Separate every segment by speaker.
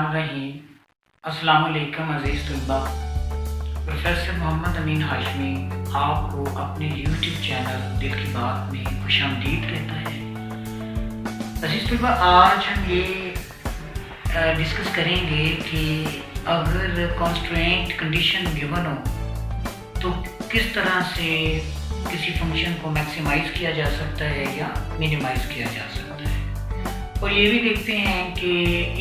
Speaker 1: बिस्मिल्लाहिर्रहमानिर्रहीम। अस्सलाम वालेकुम अज़ीज़ तलबा। प्रोफेसर मोहम्मद अमीन हाशमी आपको अपने यूट्यूब चैनल दिल की बात में खुशामदीद कहता है। अज़ीज़ तलबा, आज हम ये डिस्कस करेंगे कि अगर कॉन्स्ट्रेंट कंडीशन गिवन हो तो किस तरह से किसी फंक्शन को मैक्सिमाइज़ किया जा सकता है या मिनिमाइज़ किया जा सकता है। और ये भी देखते हैं कि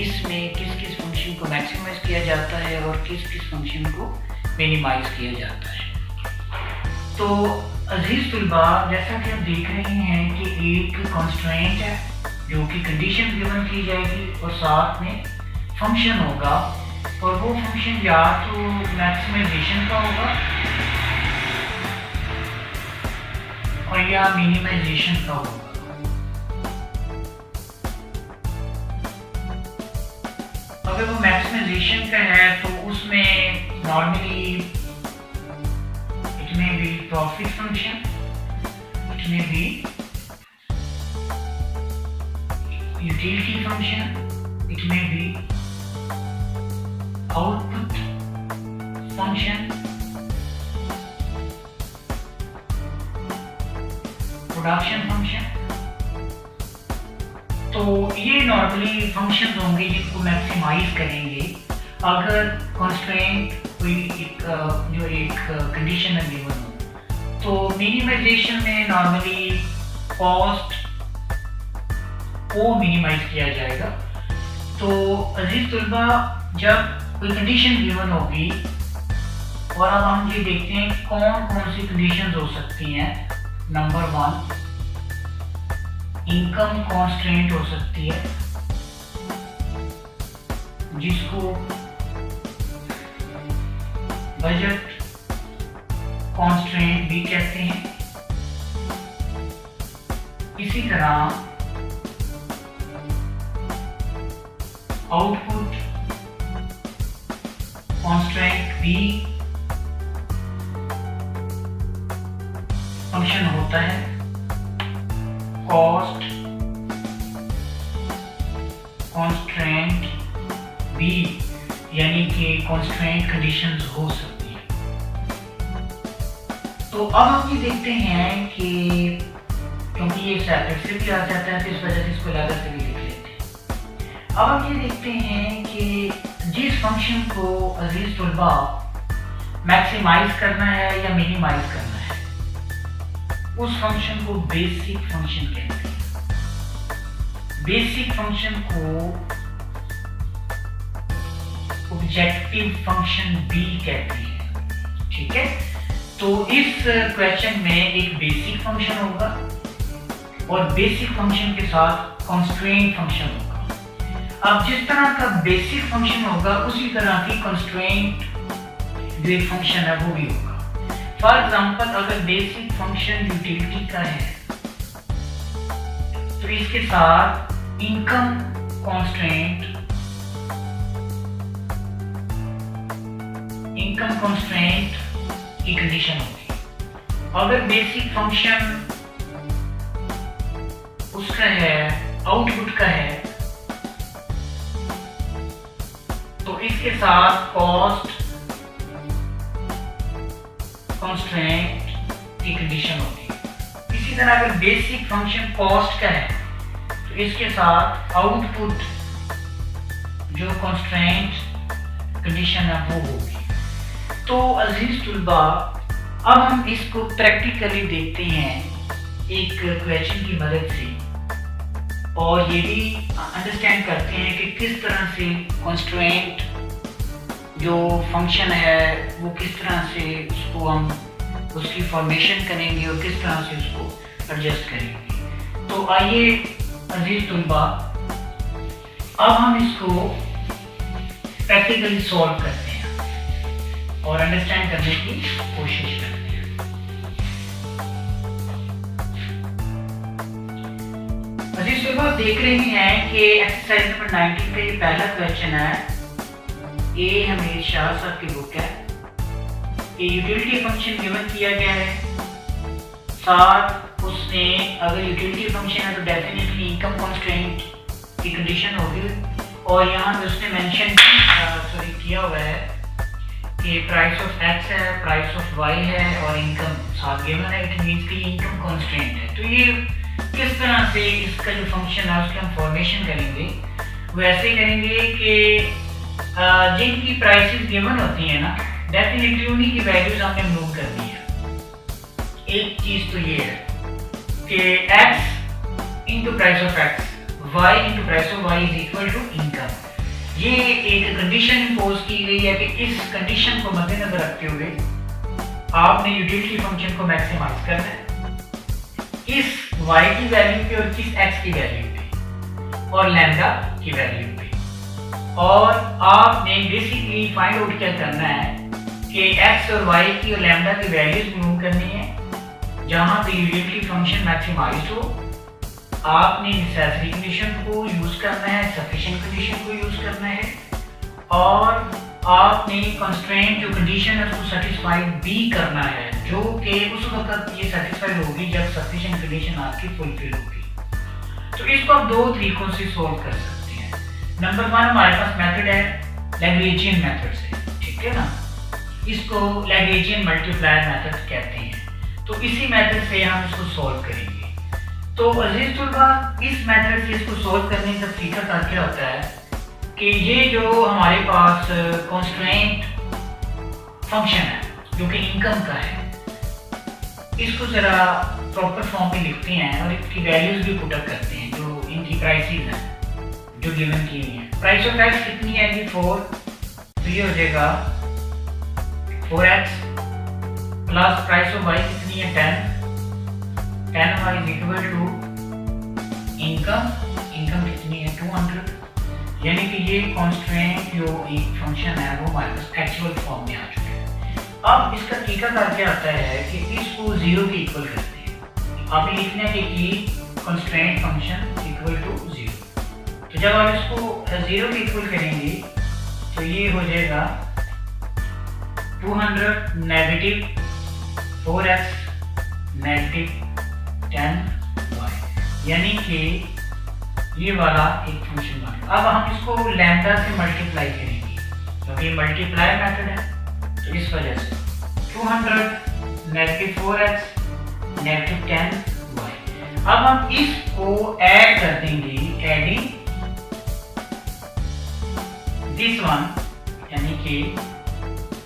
Speaker 1: इसमें किस किस फंक्शन को मैक्सिमाइज़ किया जाता है और किस किस फंक्शन को मिनिमाइज़ किया जाता है। तो अजीज़ तलबा, जैसा कि हम देख रहे हैं कि एक कॉन्स्ट्रेंट है जो कि कंडीशन गिवन की जाएगी और साथ में फंक्शन होगा, और वो फंक्शन या तो मैक्सिमाइजेशन का होगा और या मिनिमाइजेशन का होगा। अगर वो मैक्सिमाइजेशन का है तो उसमें normally it may be profit function, it may be utility function, it may be output function, production function. तो ये नॉर्मली फंक्शंस होंगे जिनको मैक्सिमाइज करेंगे अगर कॉन्स्ट्रेंट कोई एक कंडीशन में गिवन हो। तो मिनिमाइजेशन में नॉर्मली कॉस्ट को मिनिमाइज किया जाएगा। तो अजीज तलबा, जब कोई कंडीशन गिवन होगी, और अब हम ये देखते हैं कौन कौन सी कंडीशंस हो सकती हैं। नंबर 1, इनकम कॉन्स्ट्रेंट हो सकती है जिसको बजट कॉन्स्ट्रेंट भी कहते हैं। इसी तरह आउटपुट कॉन्स्ट्रेंट भी फंक्शन होता है। कॉस्ट कॉन्स्ट्रेंट भी, यानी कि कॉन्स्ट्रेंट कंडीशंस हो सकती है। तो अब हम ये देखते हैं कि क्योंकि ये सेपरेट से भी आ जाता है तो इस वजह से इसको अलग से भी लिख लेते हैं। अब हम ये देखते हैं कि जिस फंक्शन को अजीज तलबा मैक्सिमाइज करना है या मिनिमाइज करना है, उस फंक्शन को बेसिक फंक्शन कहते हैं। बेसिक फंक्शन को ऑब्जेक्टिव फंक्शन भी कहते हैं। ठीक है, तो इस क्वेश्चन में एक बेसिक फंक्शन होगा और बेसिक फंक्शन के साथ कंस्ट्रेंट फंक्शन होगा। अब जिस तरह का बेसिक फंक्शन होगा उसी तरह की कंस्ट्रेंट जो एक फंक्शन है वो भी होगा। फॉर एग्जाम्पल, अगर बेसिक फंक्शन यूटिलिटी का है तो इसके साथ इनकम कॉन्स्ट्रेंट की कंडीशन होगी। अगर बेसिक फंक्शन उसका है आउटपुट का है तो इसके साथ कॉस्ट कॉन्स्ट्रेंट की कंडीशन होगी। इसी तरह अगर बेसिक फंक्शन कॉस्ट का है तो इसके साथ आउटपुट जो कॉन्स्ट्रेंट कंडीशन है वो होगी। तो अजीज तलबा, अब हम इसको प्रैक्टिकली देखते हैं एक क्वेश्चन की मदद से, और ये भी अंडरस्टैंड करते हैं कि किस तरह से कॉन्स्ट्रेंट जो फंक्शन है वो किस तरह से उसको हम उसकी फॉर्मेशन करेंगे और किस तरह से उसको एडजस्ट करेंगे। तो आइए अजीज तलबा, अब हम इसको प्रैक्टिकली सॉल्व करते हैं और अंडरस्टैंड करने की कोशिश करते हैं। अजीज तलबा, देख रहे हैं कि एक्सरसाइज नंबर 19 का ये पहला क्वेश्चन है। ये हमीद शाह साहब की बुक है। ये यूटिलिटी फंक्शन गिवन किया गया है, साथ उसने अगर यूटिलिटी फंक्शन है तो डेफिनेटली इनकम कॉन्स्ट्रेंट की कंडीशन होगी और यहाँ पे उसने मेंशन किया हुआ है कि प्राइस ऑफ एक्स है, प्राइस ऑफ वाई है और इनकम साथ गिवन है। इट मीन्स कि इनकम कॉन्स्टेंट है। तो ये किस तरह से इसका जो फंक्शन है उसकी हम फॉर्मेशन करेंगे, वो ऐसे करेंगे कि जिनकी प्राइसेस गिवन होती है ना, डेफिनेटली उन्हीं की वैल्यूज हमने मूव करनी है। एक चीज तो ये है कि x into price of x, y into price of y is equal to income. ये एक कंडीशन इम्पोज की गई है कि इस कंडीशन को मद्देनजर रखते हुए आपने यूटिलिटी फंक्शन को मैक्सिमाइज करना है इस y की वैल्यू पे और इस x की वैल्यू पे और लैम्डा की वैल्यू पे। और आपने बेसिकली फाइंड आउट क्या करना है कि x और y की और लैम्डा की वैल्यूज मूव करनी है जहां पे यूटिलिटी फंक्शन मैक्सिमाइज्ड हो। आपने नेसेसरी कंडीशन को यूज करना है, सफिशिएंट कंडीशन को यूज करना है और आपने कंस्ट्रेंट जो कंडीशन है उसको सेटिस्फाई भी करना है, जो कि उस वक्त ये सेटिस्फाइड होगी जब सफिशिएंट कंडीशन आपकी फुलफिल होगी। तो इसको आप दो तरीकों से सॉल्व कर सकते हैं। नंबर 1 हमारे पास मेथड है लैग्रेंजियन मेथड से, ठीक है ना। इसको लैग्रेंजियन मल्टीप्लायर मेथड कहते हैं। तो इसी मेथड से हम इसको सॉल्व करेंगे। तो अजीज तुलबा, इस मेथड से इसको सॉल्व करने का तरीका क्या होता है कि ये जो हमारे पास कंस्ट्रेंट फंक्शन है जो कि इनकम का है, इसको जरा प्रॉपर फॉर्म में लिखते हैं और इसकी वैल्यूज भी पुट अप करते हैं जो इनकी प्राइसेस हैं जो गिवन की हुई हैं। प्राइस ऑफ एक्स कितनी है जी 4, तो ये हो जाएगा 4x plus price of Y कितनी है 10 y is equal to income कितनी है 200। यानी कि ये कॉन्स्ट्रेंट जो एक फंक्शन है वो हमारे पास एक्चुअल फॉर्म में आ चुका है। अब इसका तरीका क्या आता है कि इसको 0 के इक्वल करते हैं। आपने लिखना है कि कॉन्स्ट्रेंट फंक्शन इक्वल टू 0। तो जब आप इसको 0 के इक्वल करेंगे तो ये हो जाएगा 200 नेगेटिव 4x नेगेटिव 10y, यानी कि ये वाला एक फंक्शन बनेगा। अब हम इसको लैम्डा से मल्टीप्लाई करेंगे क्योंकि ये मल्टीप्लाई मेथड है, तो इस वजह से 200 नेगेटिव 4x नेगेटिव 10y। अब हम इसको ऐड कर देंगे, एडिंग दिस वन, यानी कि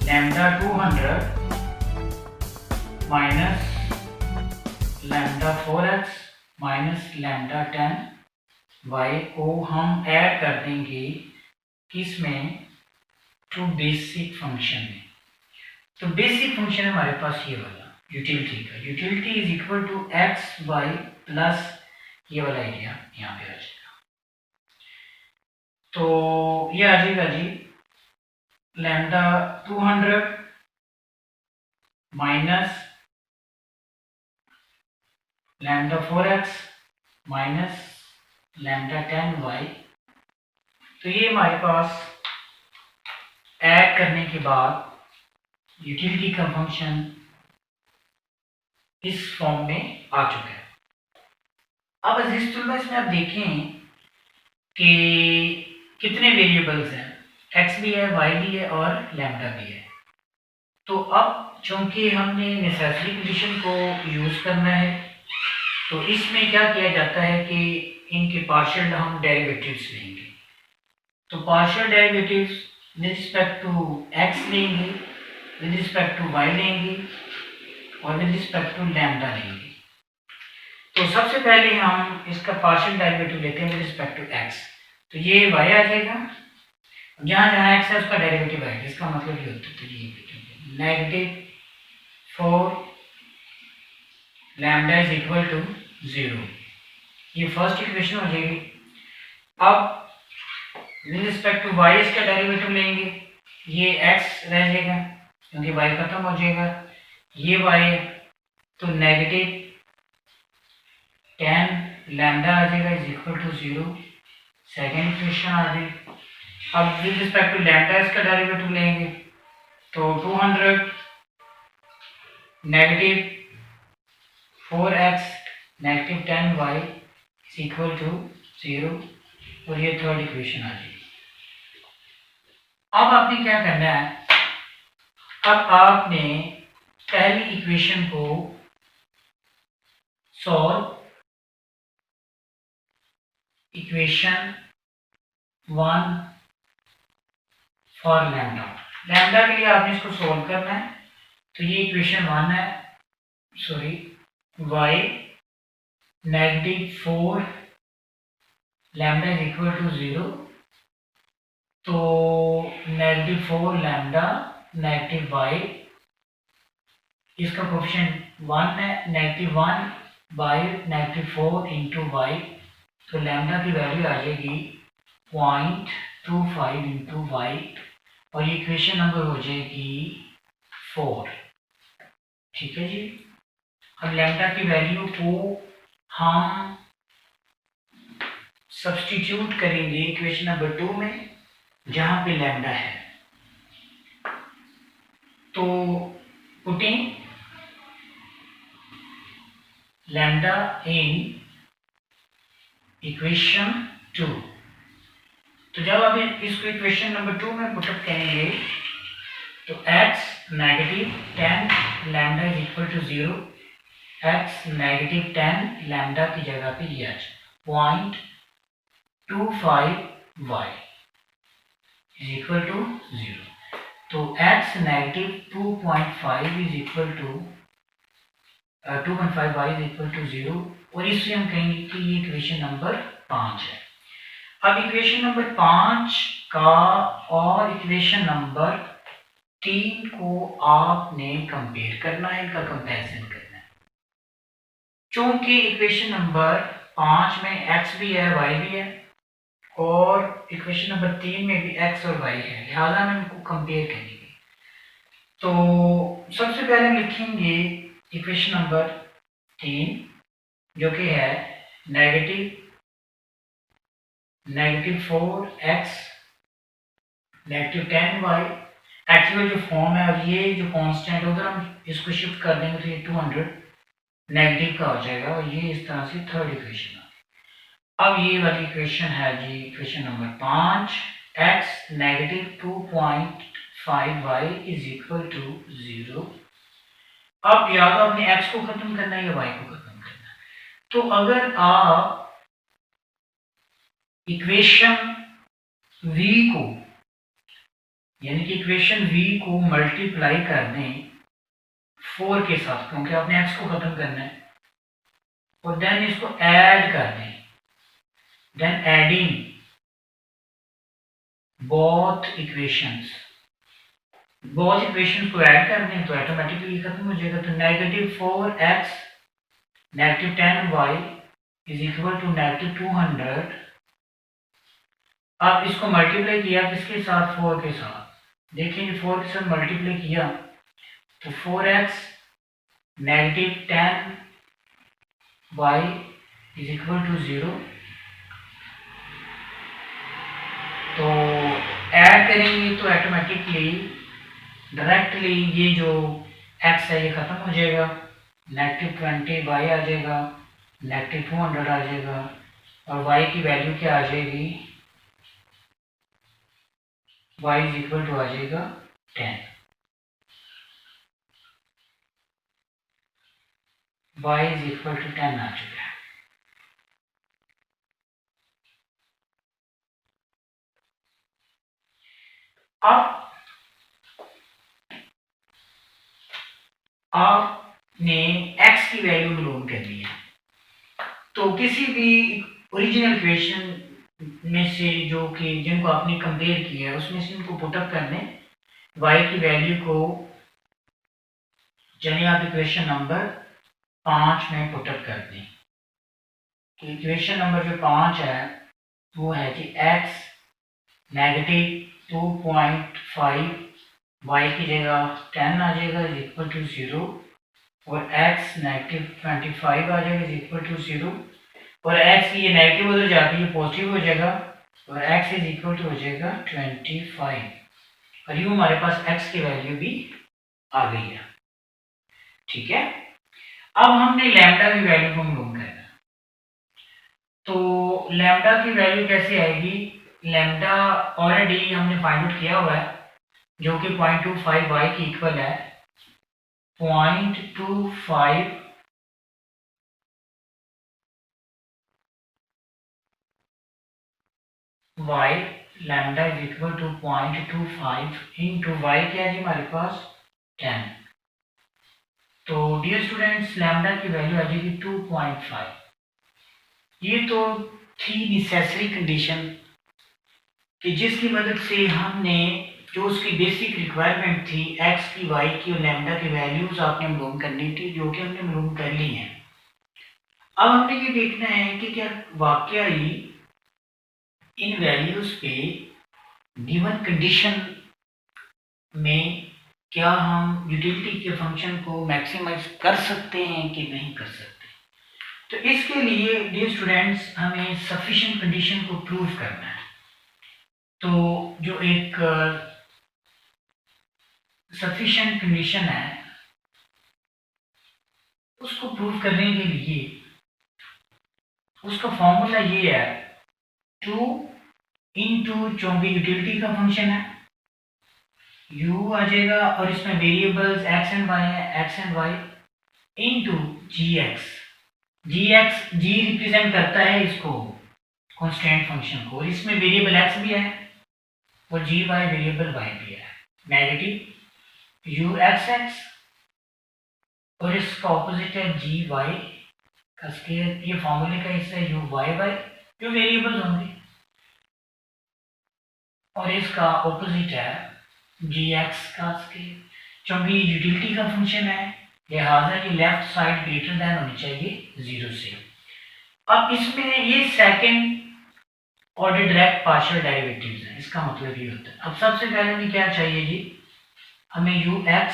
Speaker 1: lambda 200 minus lambda 4x minus lambda 10y को हम ऐड कर देंगे किसमें, टू बेसिक फंक्शन में। तो बेसिक फंक्शन हमारे पास ये वाला यूटिलिटी का, utility is equal to x y plus ये वाला एरिया यहाँ पे आ जाएगा। तो ये आ जाएगा जी lambda 200 minus lambda 4x minus lambda 10y। तो ये हमारे पास ऐड करने के बाद यूटिलिटी का फंक्शन इस फॉर्म में आ चुका है। अब अजीज तुल्बा, इसमें आप देखें कि कितने वेरिएबल्स हैं, x भी है, y भी है और लैम्डा भी है। तो अब चूंकि हमने नेसेसरी कंडीशन को यूज करना है, तो इसमें क्या किया जाता है कि इनके पार्शियल हम डेरिवेटिव्स लेंगे। तो partial derivatives with respect to x लेंगे, विद रिस्पेक्ट टू y लेंगे और विद रिस्पेक्ट टू लैम्डा लेंगे। तो सबसे पहले हम इसका पार्शियल डेरिवेटिव लेते हैं विद रिस्पेक्ट टू x। तो ये y आ जाएगा, जहाँ जहाँ x है उसका डेरिवेटिव आएगा। इसका मतलब ये होता है ये negative 4 lambda is equal to 0। ये फर्स्ट इक्वेशन हो जाएगी। अब विद रिस्पेक्ट टू y इसका डेरिवेटिव लेंगे, ये x रह जाएगा क्योंकि y खत्म हो जाएगा, ये y है तो नेगेटिव 10 लैम्डा आ जाएगा is equal to 0। Second equation आ गई। अब विद रिस्पेक्ट टू लैम्डा इसका डेरिवेटिव लेंगे तो 200 negative 4x negative 10y is equal to 0 और ये थर्ड इक्वेशन आ जाएगी। अब आपने क्या करना है, अब आपने पहली इक्वेशन को solve, equation 1 for lambda, lambda के लिए आपने इसको सॉल्व करना है। तो ये इक्वेशन 1 है, sorry y -4 lambda is equal to 0, तो -4 लैम्डा -y, इसका कोफिशिएंट 1 है, -1 बाई -4 इंटू y, तो लैम्डा की वैल्यू आ जाएगी 0.25 इंटू y, और ये इक्वेशन नंबर हो जाएगी 4। ठीक है जी। अब लैम्डा की वैल्यू को हम सब्स्टिट्यूट करेंगे इक्वेशन नंबर 2 में, जहां पे लैम्डा है। तो पुटिंग लैम्डा इन इक्वेशन 2, तो जब आप इसको इक्वेशन नंबर 2 में पुटअप करेंगे तो x -10 lambda is equal to 0, x -10 lambda की जगह पे लिया जाए 0.25y इज इक्वल टू 0, तो x -2.5 is equal to 2.5y is equal to 0, और इससे हम कहेंगे कि ये इक्वेशन नंबर 5 है। अब इक्वेशन नंबर 5 का और इक्वेशन नंबर 3 को आपने कंपेयर करना है, इनका कंपैरिजन करना है। चूंकि इक्वेशन नंबर 5 में x भी है y भी है, और इक्वेशन नंबर 3 में भी x और y है, लिहाजा हम इनको कंपेयर करेंगे। तो सबसे पहले हम लिखेंगे इक्वेशन नंबर 3, जो कि है -4x -10y। एक्चुअल जो फॉर्म है, अब ये जो कांस्टेंट उधर हम इसको शिफ्ट कर देंगे तो ये 200 नेगेटिव का हो जाएगा, और ये इस तरह से थर्ड इक्वेशन। अब ये वाली इक्वेशन है जी equation number 5, x -2.5y is equal to 0। अब या तो अपने x को खत्म करना है या y को खत्म करना है। तो अगर आप इक्वेशन v को, यानी कि इक्वेशन v को मल्टीप्लाई कर दें 4 के साथ, क्योंकि आपने x को खत्म करना है, और देन इसको ऐड कर दें, देन एडिंग बोथ इक्वेशंस को ऐड कर दें तो ऑटोमेटिकली खत्म हो जाएगा। तो -4x -10y is equal to -200। अब इसको मल्टीप्लाई किया किसके साथ, 4 के साथ। देखिए 4 के साथ मल्टीप्लाई किया तो 4x -10y is equal to 0। तो ऐड करेंगे तो ऑटोमेटिकली डायरेक्टली ये जो x है ये खत्म हो जाएगा, -20y आ जाएगा, -200 आ जाएगा, और y की वैल्यू क्या आ जाएगी, y इज इक्वल टू आ जाएगा 10। y इज इक्वल टू 10 आ चुका है। अब आपने x की वैल्यू मालूम करनी है, तो किसी भी ओरिजिनल इक्वेशन में से जो कि जिनको आपने कंपेयर किया है उसमें से इनको पुटअप करने y की वैल्यू को, यानी आप इक्वेशन नंबर 5 में पुटअप कर दें। तो इक्वेशन नंबर जो 5 है वो है कि x -2.5 y की जगह 10 आ जाएगा इज इक्वल टू 0, और x -25 आ जाएगा इज इक्वल टू 0, और x ये नेगेटिव उधर जाके ये पॉजिटिव हो जाएगा, और x इज इक्वल टू हो जाएगा 25, और यूँ हमारे पास x की वैल्यू भी आ गई है। ठीक है। अब हमने लैम्डा की वैल्यू को मालूम करना है। तो लैम्डा की वैल्यू कैसे आएगी, लैम्डा ऑलरेडी हमने फाइंड आउट किया हुआ है, जो कि 0.25 y की इक्वल है 0.25 y, lambda is equal to 0.25 into y क्या है जी हमारे पास 10। तो डियर स्टूडेंट्स लैम्डा की वैल्यू आ जाएगी 2.5। ये तो थी नेसेसरी कंडीशन कि जिसकी मदद से हमने जो उसकी बेसिक रिक्वायरमेंट थी x की, y की और लैम्डा की वैल्यूज आपने मालूम करनी थी, जो कि हमने मालूम कर ली हैं। अब हमने ये देखना है कि क्या वाकया ही इन वैल्यूज पे गिवन कंडीशन में क्या हम यूटिलिटी के फंक्शन को मैक्सिमाइज कर सकते हैं कि नहीं कर सकते। तो इसके लिए डियर स्टूडेंट्स हमें सफिशिएंट कंडीशन को प्रूव करना है। तो जो एक सफिशिएंट कंडीशन है उसको प्रूव करने के लिए उसका फॉर्मूला ये है 2 इंटू, चूंकि यूटिलिटी का फंक्शन है u आ जाएगा और इसमें वेरिएबल्स x एंड y है, x and y into gx g represent करता है इसको कांस्टेंट फंक्शन को, और इसमें वेरिएबल x भी है और gy वेरिएबल y भी है, नेगेटिव uxx और इसका ऑपोजिट है gy का स्क्वायर। ये फॉर्मूले का हिस्सा है uyy जो वेरिएबल्स होंगे, और इसका ऑपोजिट है gx का स्क्वायर। चूंकि यूटिलिटी का फंक्शन है लिहाजा ये लेफ्ट साइड ग्रेटर देन होनी चाहिए 0 से। अब इसमें ये second order direct partial derivatives हैं, इसका मतलब ये होता है। अब सबसे पहले हमें क्या चाहिए जी, हमें ux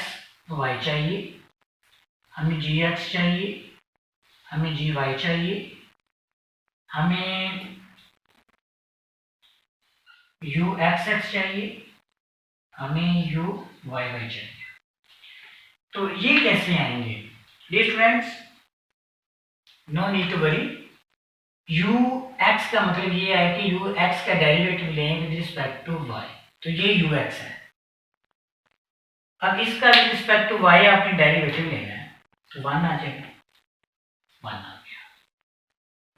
Speaker 1: y चाहिए, हमें gx चाहिए, हमें gy चाहिए, हमें uxx चाहिए, हमें uyy चाहिए। तो ये कैसे आएंगे dear students, no need to worry. ux का मतलब ये है कि ux का डेरिवेटिव लेंगे विद रिस्पेक्ट टू y, तो ये ux है। अब इसका विद रिस्पेक्ट टू y आपने डेरिवेटिव लेना है तो 1 आ जाएगा, 1 आ गया।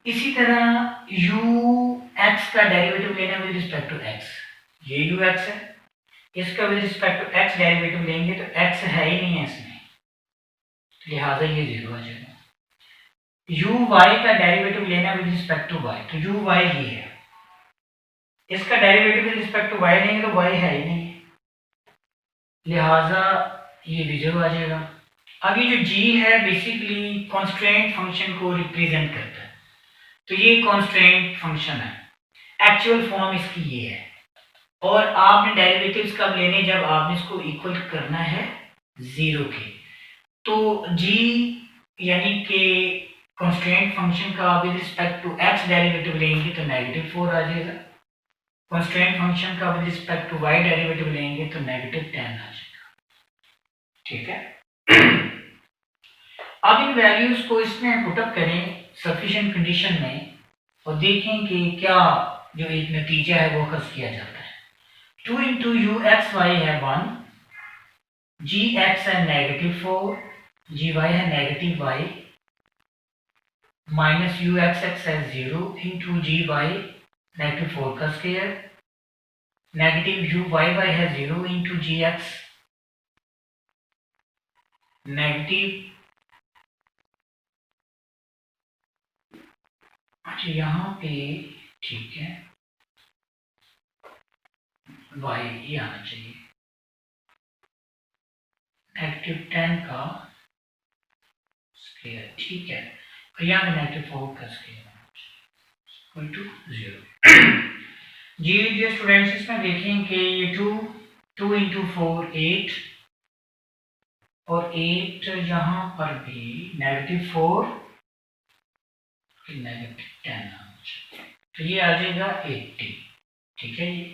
Speaker 1: इसी तरह ux का डेरिवेटिव लेना विद रिस्पेक्ट टू x, ये ux है। इसका with respect to x derivative लेंगे तो x है ही नहीं है इसमें, लिहाजा ये 0 आ जाएगा। uy का डेरिवेटिव लेना विद रिस्पेक्ट टू y, तो uy ये है, इसका derivative with respect to y लेंगे तो y है ही नहीं, लिहाजा ये भी 0 आ जाएगा। अब ये जो g है बेसिकली कॉन्स्ट्रेंट फंक्शन को रिप्रेजेंट करता है, तो ये कॉन्स्ट्रेंट फंक्शन है, एक्चुअल फॉर्म इसकी ये है। और आपने डेरिवेटिव्स कब लेने, जब आपने इसको इक्वल करना है 0 के। तो g यानी कि कॉन्स्टेंट फंक्शन का with respect to x derivative लेंगे तो -4 आ जाएगा, कॉन्स्टेंट फंक्शन का with respect to y derivative लेंगे तो -10 आ जाएगा, ठीक है। अब इन वैल्यूज को इसमें पुटअप करें सफिशिएंट कंडीशन में और देखें कि क्या जो एक नतीजा है वो अखज़ किया जाता है। 2 इंटू uxy है 1, gx है -4, gy है -y, माइनस uxx है 0 इंटू gy -4 का स्क्वायर, नेगेटिव uyy है 0 इंटू gx, नेगेटिव, अच्छा यहाँ पे ठीक है y ये आना चाहिए, -10 का स्क्वायर, ठीक है, और यहाँ -4 का स्क्वायर इक्वल टू 0। जी स्टूडेंट्स इसमें देखें कि ये 2 इंटू 4 8 और 8 यहाँ पर भी -4 -10, तो ये आ जाएगा 80, ठीक है ये।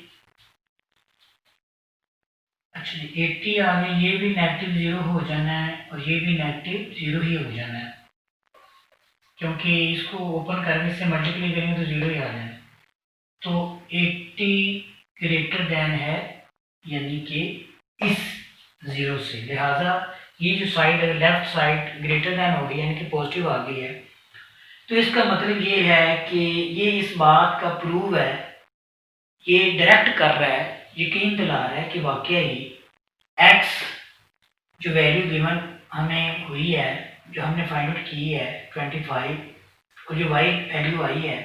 Speaker 1: अच्छा 80 आ गया, ये भी -0 हो जाना है और ये भी -0 ही हो जाना है, क्योंकि इसको ओपन करने से मल्टीप्लाई करेंगे तो 0 ही आ जाना है। तो 80 ग्रेटर देन है यानी कि इस 0 से, लिहाजा ये जो साइड है लेफ्ट साइड ग्रेटर देन हो गई यानी कि पॉजिटिव आ गई है। तो इसका मतलब ये है कि ये इस बात का प्रूव है, ये डायरेक्ट कर रहा है, यकीन दिला रहा है कि वाकई ही एक्स जो वैल्यू गिवन हमें हुई है, जो हमने फाइंड आउट की है 25, और जो वाई वैल्यू आई है,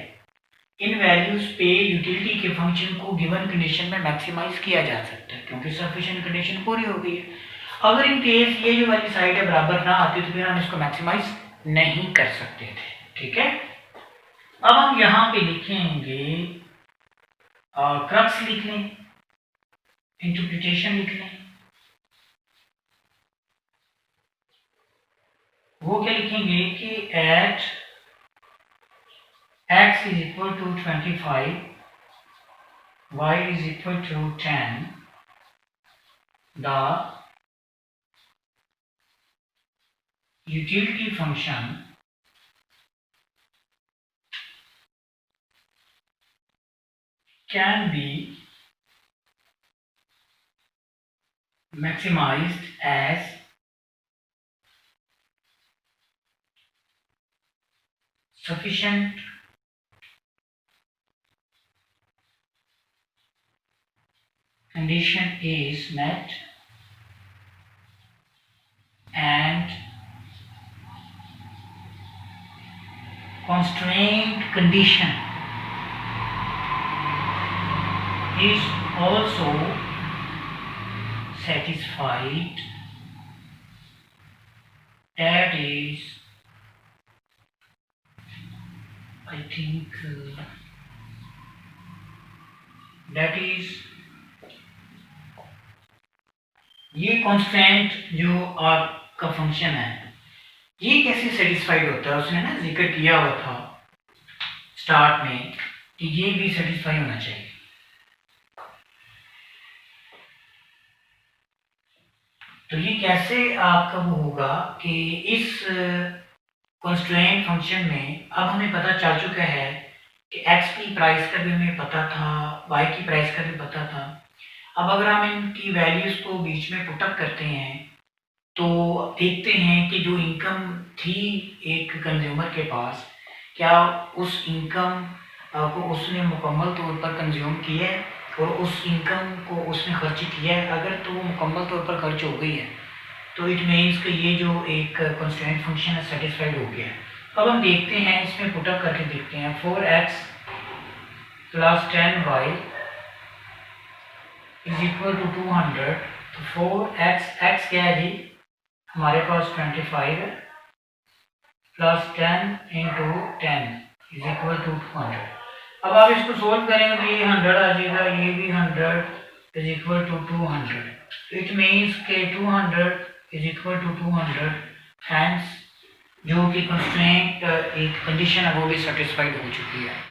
Speaker 1: इन वैल्यूज पे यूटिलिटी के फंक्शन को गिवन कंडीशन में मैक्सिमाइज किया जा सकता है क्योंकि सफिशिएंट कंडीशन पूरी हो गई है। अगर इन केस ये जो वाली साइड है बराबर ना आती तो फिर हम इसको मैक्सिमाइज नहीं कर सकते थे। ठीक है, अब हम यहाँ पे लिखेंगे क्रक्स लिख लें, इंटरप्रिटेशन लिख लें। वो क्या लिखेंगे कि eight x is equal to 25, y is equal to 10, the utility function can be maximized as sufficient condition is met and constraint condition is also satisfied, that is I think that is ये constant जो आपका function है ये कैसे satisfied होता है, उसने ना जिक्र किया हुआ था स्टार्ट में कि ये भी सेटिस्फाई होना चाहिए। तो ये कैसे आपका वो होगा कि इस कॉन्स्टेंट फंक्शन में अब हमें पता चल चुका है कि x की प्राइस का भी हमें पता था, y की प्राइस का भी पता था। अब अगर हम इनकी वैल्यूज को बीच में पुटअप करते हैं तो देखते हैं कि जो इनकम थी एक कंज्यूमर के पास, क्या उस इनकम को उसने मुकम्मल तौर पर कंज्यूम किया है और उस इनकम को उसने खर्च किया है। अगर तो वो मुकम्मल तौर पर खर्च हो गई है तो इट मीन्स कि ये जो एक कॉन्स्टेंट फंक्शन है सेटिस्फाइड हो गया है। अब हम देखते हैं इसमें पुटअप करके देखते हैं 4x + 10y is equal to 200। तो 4x क्या है जी, हमारे पास 25 है, plus 10 into 10 is equal to 200। अब आप इसको सोल्व करेंगे तो ये 100 आ जाएगा, ये भी 100 is equal to 200। It means के 200 इज इक्वल टू 200, हैंस जो कि कंस्ट्रेंट एक कंडीशन है वो भी सेटिस्फाइड हो चुकी है।